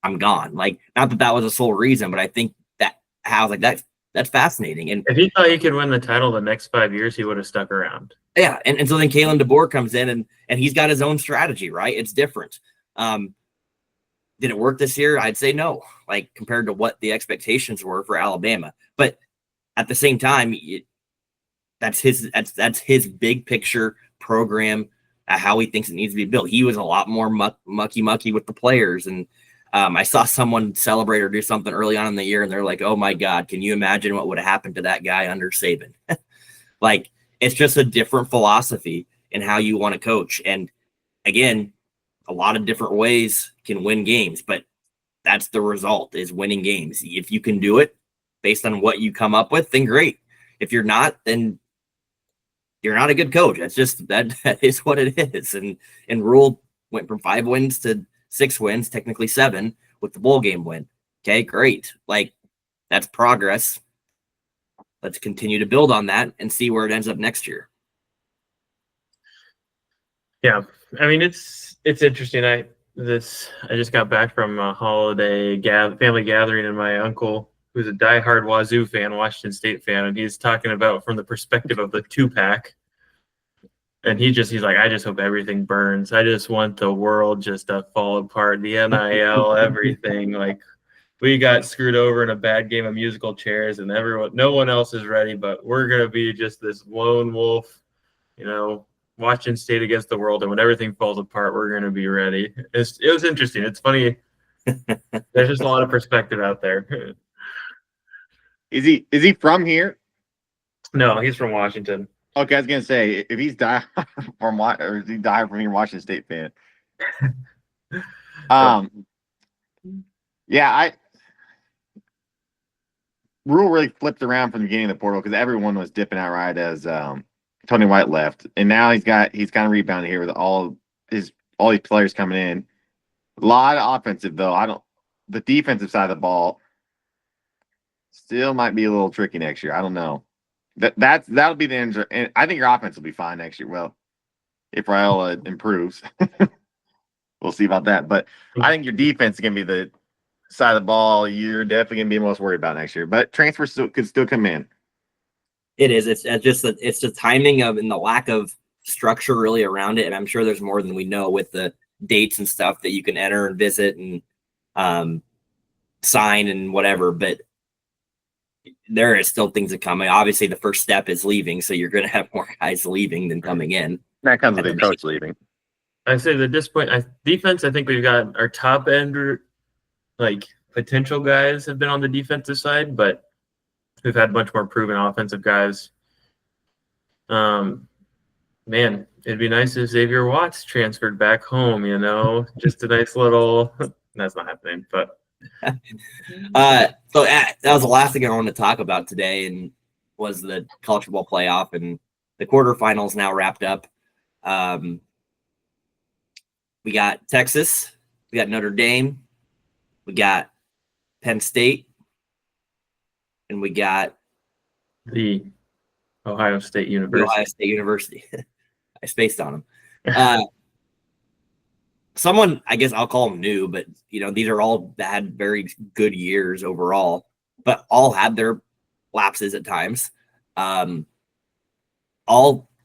I'm gone. Like, not that was a sole reason, but I think that that's fascinating. And if he thought he could win the title the next 5 years, he would have stuck around. Yeah, and so then Kalen DeBoer comes in and he's got his own strategy, right? It's different. Did it work this year? I'd say no, like compared to what the expectations were for Alabama. But at the same time, that's his big picture program, how he thinks it needs to be built. He was a lot more mucky with the players. And I saw someone celebrate or do something early on in the year, and they're like, oh my God, can you imagine what would have happened to that guy under Saban? Like, it's just a different philosophy in how you want to coach. And again, a lot of different ways can win games, but that's the result, is winning games. If you can do it based on what you come up with, then great. If you're not, then you're not a good coach. That's just that is what it is. And Rule went from 5 wins to 6 wins, technically 7 with the bowl game win. Okay, great. Like, that's progress. Let's continue to build on that and see where it ends up next year. Yeah, I mean, it's interesting. I just got back from a holiday family gathering, and my uncle, who's a diehard Wazoo fan, Washington State fan, and he's talking about from the perspective of the 2-pack. And he's like, I just hope everything burns. I just want the world just to fall apart. The NIL, everything. Like, we got screwed over in a bad game of musical chairs, and no one else is ready, but we're going to be just this lone wolf, Washington State against the world. And when everything falls apart, we're going to be ready. It was interesting. It's funny. There's just a lot of perspective out there. Is he from here? No, he's from Washington. Okay, I was gonna say, if he's died from or is he died from your Washington State fan? Yeah, Rule really flipped around from the beginning of the portal because everyone was dipping out right as Tony White left, and now he's kind of rebounded here with all these players coming in. A lot of offensive though. The defensive side of the ball still might be a little tricky next year. I don't know. That'll be the end. And I think your offense will be fine next year. Well, if Raiola improves, we'll see about that. But I think your defense is going to be the side of the ball you're definitely going to be most worried about next year. But transfers could still come in. It is. It's just it's the timing of and the lack of structure really around it. And I'm sure there's more than we know with the dates and stuff that you can enter and visit and sign and whatever. But there is still things that come. Obviously, the first step is leaving, so you're going to have more guys leaving than coming in. That comes with the coach leaving. I say at this point, defense, I think we've got our top end, like, potential guys have been on the defensive side, but we've had much more proven offensive guys. Man, it'd be nice if Xavier Watts transferred back home, just a nice little – that's not happening, but – so that was the last thing I wanted to talk about today, and was the college football playoff, and the quarterfinals now wrapped up. We got Texas, we got Notre Dame, we got Penn State, and we got the Ohio State University. I spaced on them. Someone, I guess I'll call them new, but these are all that had very good years overall, but all had their lapses at times. All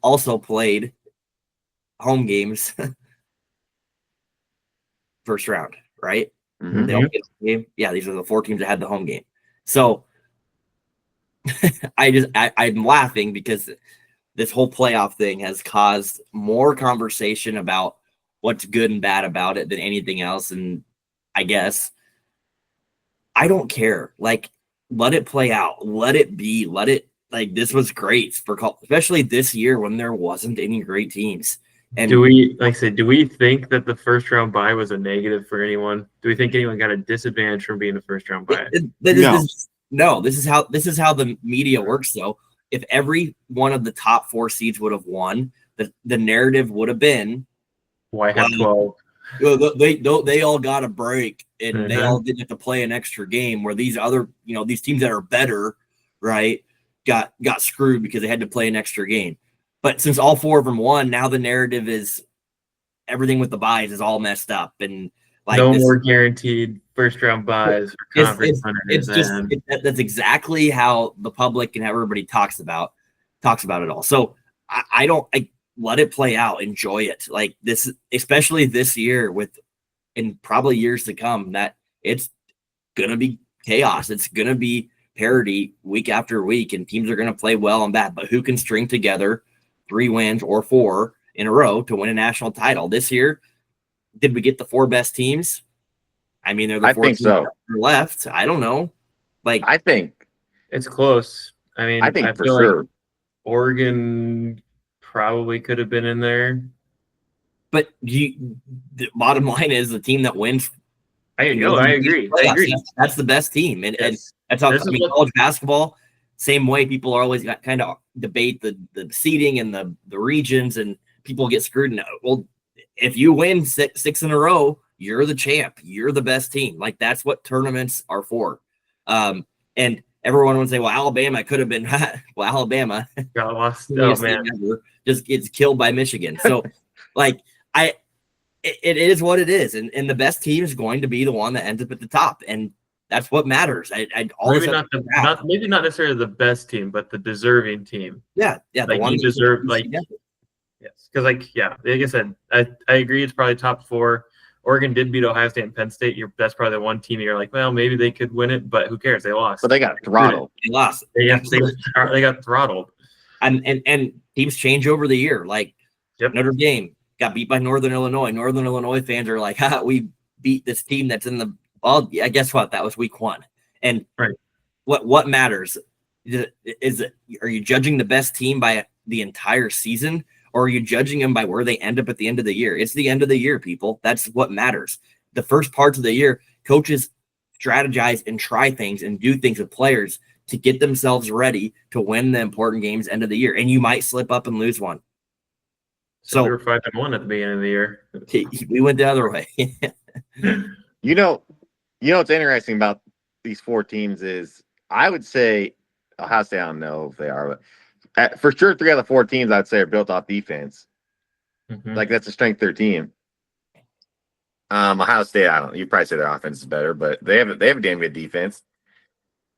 also played home games first round, right? Mm-hmm. They all get the game. Yeah, these are the 4 teams that had the home game. So I'm laughing because this whole playoff thing has caused more conversation about what's good and bad about it than anything else. And I guess I don't care. Like, let it play out. Let it be. This was great especially this year when there wasn't any great teams. And do we think that the first round bye was a negative for anyone? Do we think anyone got a disadvantage from being the first round bye? No. This is how the media works though. If every one of the top 4 seeds would have won, the narrative would have been, why have 12? They all got a break, and they all didn't have to play an extra game. Where these other, these teams that are better, right, got screwed because they had to play an extra game. But since all 4 of them won, now the narrative is everything with the buys is all messed up, and like no more guaranteed first round buys for conference winners. That's exactly how the public and everybody talks about it all. So I let it play out, enjoy it. Like this, especially this year and probably years to come, that it's gonna be chaos. It's gonna be parity week after week, and teams are gonna play well and bad. But who can string together 3 wins or 4 in a row to win a national title? This year, did we get the 4 best teams? I mean, they're the 4 teams that are left. I don't know. Like, I think it's close. I mean, I think for feel sure. Like Oregon probably could have been in there. But the bottom line is the team that wins. I agree. That's the best team, and that's how. College basketball, same way. People are always kind of debate the seeding and the regions, and people get screwed. Well, if you win 6 in a row, you're the champ. You're the best team. Like that's what tournaments are for. And everyone would say, "Well, Alabama could have been." Well, Alabama got lost. Oh man, just gets killed by Michigan. So, like it is what it is, and the best team is going to be the one that ends up at the top, and that's what matters. Maybe not necessarily the best team, but the deserving team. Yeah, like the one you deserve. Like yes, because like I said, I agree. It's probably top 4. Oregon did beat Ohio State and Penn State. That's probably the one team you're like, well, maybe they could win it, but who cares? They lost. But they got throttled. They lost. They got throttled. And teams change over the year. Like Notre Dame got beat by Northern Illinois. Northern Illinois fans are like, we beat this team that's in the – well, yeah, guess what? That was week 1. And what matters? Are you judging the best team by the entire season, or are you judging them by where they end up at the end of the year? It's the end of the year, people. That's what matters. The first parts of the year, coaches strategize and try things and do things with players to get themselves ready to win the important games end of the year. And you might slip up and lose one. So we were 5-1 at the beginning of the year. We went the other way. What's interesting about these 4 teams is I would say Ohio State, I don't know if they are, but for sure 3 out of the 4 teams I'd say are built off defense. Mm-hmm. Like that's a strength of their team. Ohio State, you'd probably say their offense is better, but they have a damn good defense.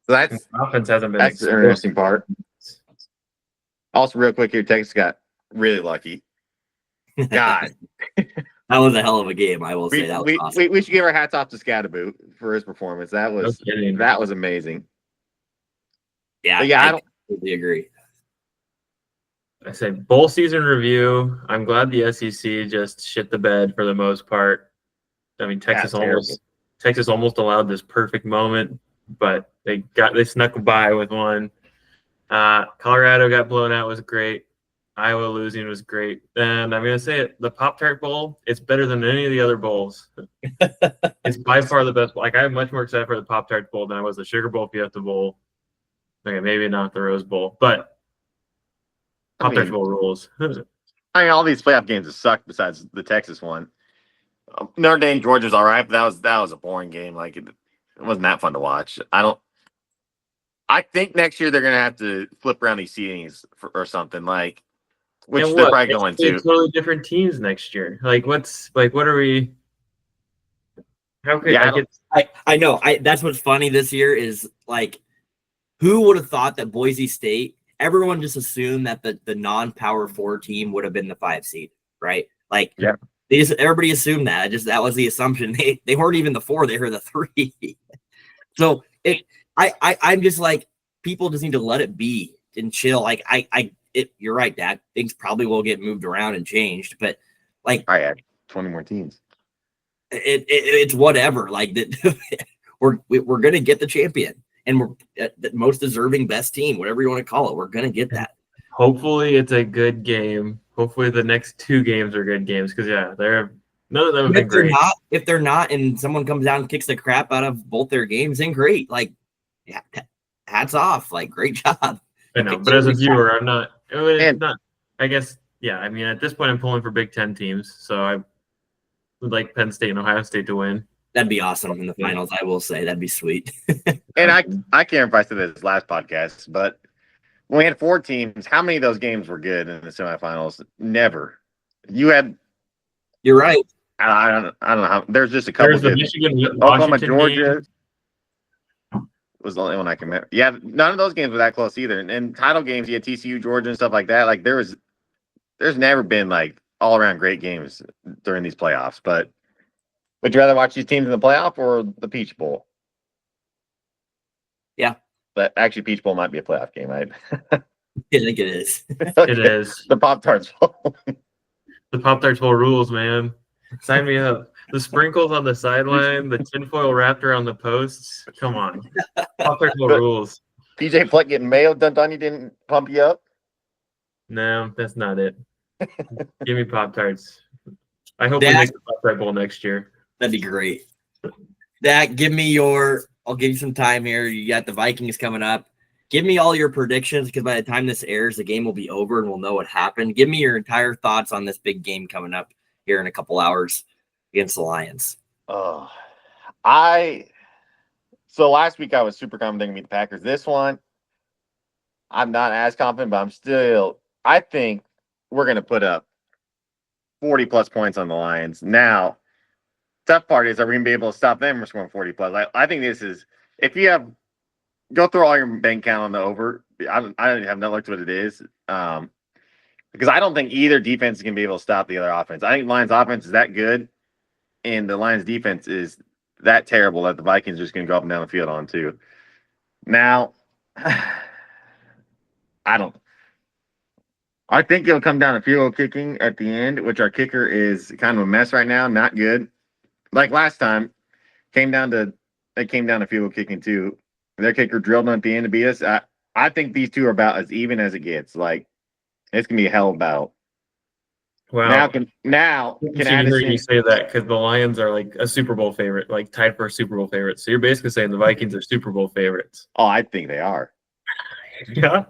So that's offense hasn't been. That's the interesting part. Also, real quick here, Texas got really lucky. God, that was a hell of a game. I will say that was awesome. We should give our hats off to Scatterboot for his performance. That was amazing. Yeah, I completely agree. I say bowl season review. I'm glad the SEC just shit the bed for the most part. I mean, Texas almost allowed this perfect moment, but they snuck by with one. Colorado got blown out, was great. Iowa losing was great. And I'm going to say it, the Pop-Tart Bowl, it's better than any of the other bowls. It's by far the best. Like, I'm much more excited for the Pop-Tart Bowl than I was the Sugar Bowl, Fiesta Bowl. Okay, maybe not the Rose Bowl, but Pop-Tart Bowl rules. All these playoff games have sucked besides the Texas one. Notre Dame, Georgia's all right, but that was a boring game. Like, it wasn't that fun to watch. I think next year they're going to have to flip around these seedings or something, like, which they're probably going to. Totally different teams next year. Like, what are we? How could I know. That's what's funny this year is, like, who would have thought that Boise State, everyone just assumed that the non-Power 4 team would have been the 5 seed, right? Like, everybody assumed that. That was the assumption. They weren't even the 4; they were the 3. So I'm just like, people just need to let it be and chill. Like you're right, Dad. Things probably will get moved around and changed, but like I had 20 more teams. It's whatever. Like that, we're gonna get the champion, and we're the most deserving best team, whatever you want to call it. We're gonna get that. Hopefully, it's a good game. Hopefully, the next 2 games are good games because none of them have been great. If they're not, and someone comes down and kicks the crap out of both their games, then great. Like, yeah, hats off. Like, great job. I know, but as a viewer, I'm not. I guess, yeah. I mean, at this point, I'm pulling for Big Ten teams, so would like Penn State and Ohio State to win. That'd be awesome in the finals. I will say that'd be sweet. And I can't remember if I said this last podcast, but when we had 4 teams, how many of those games were good in the semifinals? Never. You had. You're right. I don't know how. There's just a couple. There's the good. Michigan, Oklahoma, Washington Georgia game. was the only one I can remember. Yeah, none of those games were that close either. And title games, you had TCU, Georgia, and stuff like that. Like there's never been like all around great games during these playoffs. But would you rather watch these teams in the playoff or the Peach Bowl? Yeah. But actually, Peach Bowl might be a playoff game, right? I think it is. It is. The Pop-Tarts Bowl. The Pop-Tarts Bowl rules, man. Sign me up. The sprinkles on the sideline, the tinfoil raptor on the posts. Come on. Pop-Tarts Bowl rules. PJ Fleck getting mayo dumped on you didn't pump you up? No, that's not it. Give me Pop-Tarts. I hope Dak, we make the Pop-Tart Bowl next year. That'd be great. Dak, I'll give you some time here. You got the Vikings coming up. Give me all your predictions because by the time this airs, the game will be over and we'll know what happened. Give me your entire thoughts on this big game coming up here in a couple hours against the Lions. So last week I was super confident to beat the Packers. This one, I'm not as confident, but I think we're going to put up 40 plus points on the Lions. Now, tough part is, are we going to be able to stop them from scoring 40 plus? I think this is, if you have, go through all your bank count on the over. I have not looked at what it is. Because I don't think either defense is going to be able to stop the other offense. I think Lions offense is that good, and the Lions defense is that terrible that the Vikings are just going to go up and down the field on too. Now, I think it'll come down to field goal kicking at the end, which our kicker is kind of a mess right now, not good. Like last time, it came down to field goal kicking too. Their kicker drilled on at the end to beat us. I think these two are about as even as it gets. Like, it's gonna be a hell of a battle. Wow. Now can Addison, hear you say that because the Lions are like a Super Bowl favorite, like tied for a Super Bowl favorite. So you're basically saying the Vikings are Super Bowl favorites. Oh, I think they are. Yeah.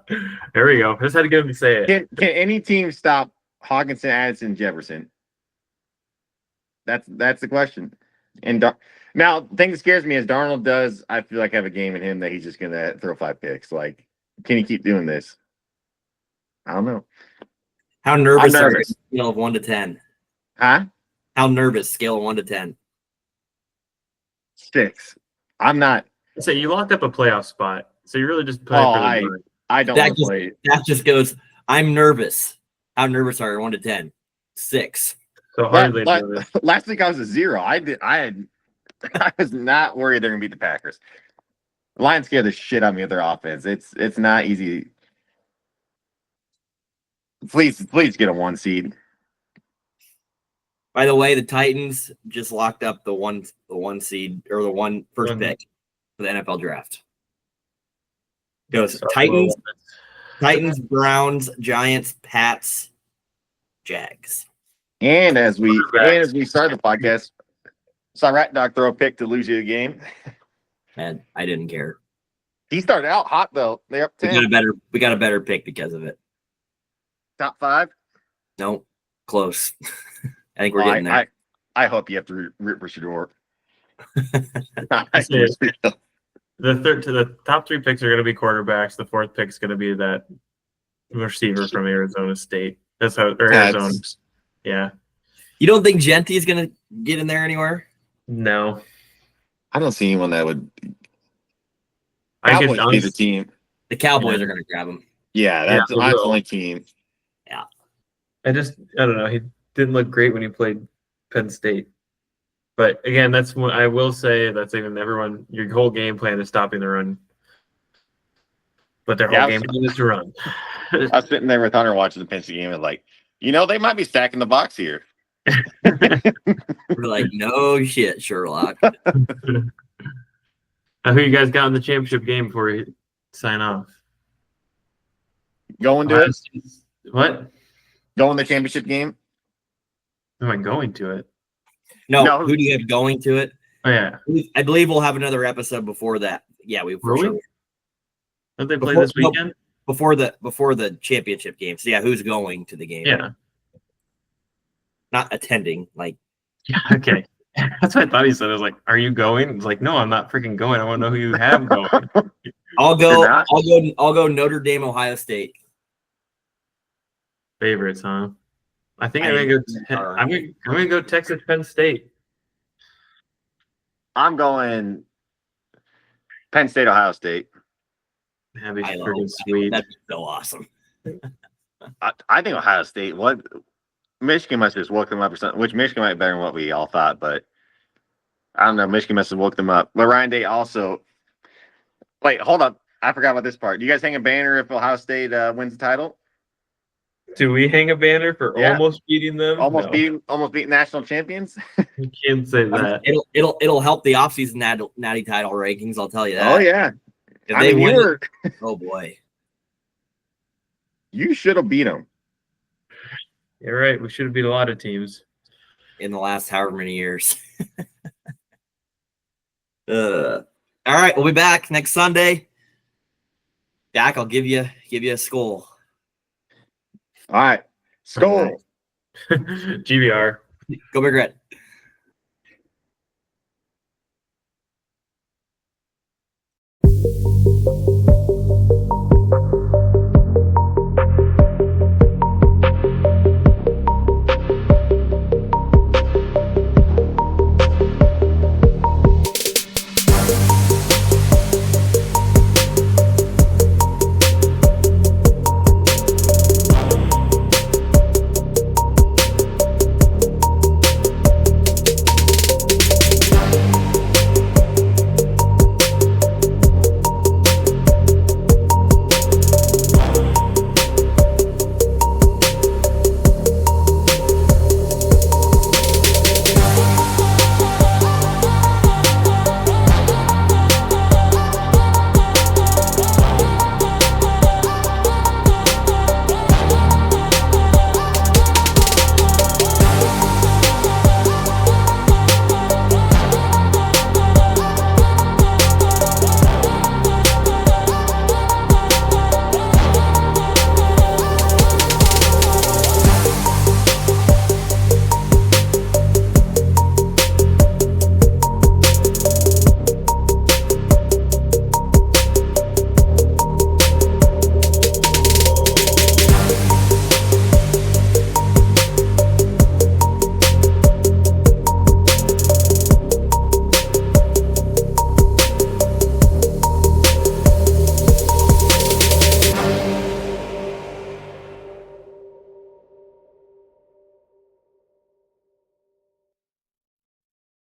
There we go. Just had to get him to say it. Can any team stop Hawkinson, Addison, Jefferson? That's the question. And now, the thing that scares me is Darnold does, I feel like, have a game in him that he's just going to throw 5 picks. Like, can he keep doing this? I don't know. How nervous are you? Scale of 1 to 10. Huh? How nervous? Scale of 1 to 10. 6. I'm not. So you locked up a playoff spot. So you're really just playing for the money. I don't want to play. That just goes, I'm nervous. How nervous are you? 1 to 10. 6. So hardly nervous. Last week I was a 0. I was not worried they're gonna beat the Packers. The Lions scare the shit out of me with their offense. It's not easy. Please get a 1 seed. By the way, the Titans just locked up the one seed or the first pick for the NFL draft. It goes Titans, Browns, Giants, Pats, Jags. And as we start the podcast, saw Rat Dog throw a pick to lose you the game. Man, I didn't care. He started out hot though. They're up 10. We got a better pick because of it. Top 5? No, close. I think we're getting there. I hope you have to root for Shador. The top 3 picks are going to be quarterbacks. The 4th pick is going to be that receiver from Arizona State. That's how Arizona. Yeah. You don't think Genty is going to get in there anywhere? No. I don't see anyone that would. Cowboys be the team. The Cowboys are going to grab him. Yeah, that's the only team. Yeah. I don't know. He didn't look great when he played Penn State. But again, that's what I will say. That's even everyone. Your whole game plan is stopping the run, but their whole game plan is to run. I was sitting there with Hunter watching the Penn State game and like, they might be stacking the box here. We're like, no shit, Sherlock. Who you guys got in the championship game before we sign off? Going to it? What? Going the championship game? Am I going to it? No. Who do you have going to it? Oh yeah. I believe we'll have another episode before that. Yeah, we for sure. Don't they play this weekend? Before the championship game. So yeah, who's going to the game? Yeah. Not attending, like Yeah, okay. That's what I thought he said. I was like, "Are you going?" It's like, "No, I'm not freaking going. I want to know who you have going." I'll You're go. not? I'll go. Notre Dame, Ohio State. Favorites, huh? I think I I'm gonna didn't go. are. I'm gonna go Texas Penn State. I'm going Penn State, Ohio State. That'd be I love freaking that. sweet. That'd be so awesome. I think Ohio State. What Michigan must have just woke them up or something. Which Michigan might be better than what we all thought, but I don't know. Michigan must have woke them up. But Ryan Day also. Wait, hold up. I forgot about this part. Do you guys hang a banner if Ohio State wins the title? Do we hang a banner for Yeah. almost beating them? Almost No, beat national champions. you can't say that. It'll help the offseason natty title rankings. I'll tell you that. Oh yeah. If I they mean, win, oh boy, you should have beat them. You're right. We should have beat a lot of teams. in the last however many years. All right, we'll be back next Sunday. Dak, I'll give you a skull. All right. Skull. GBR. Go Big Red.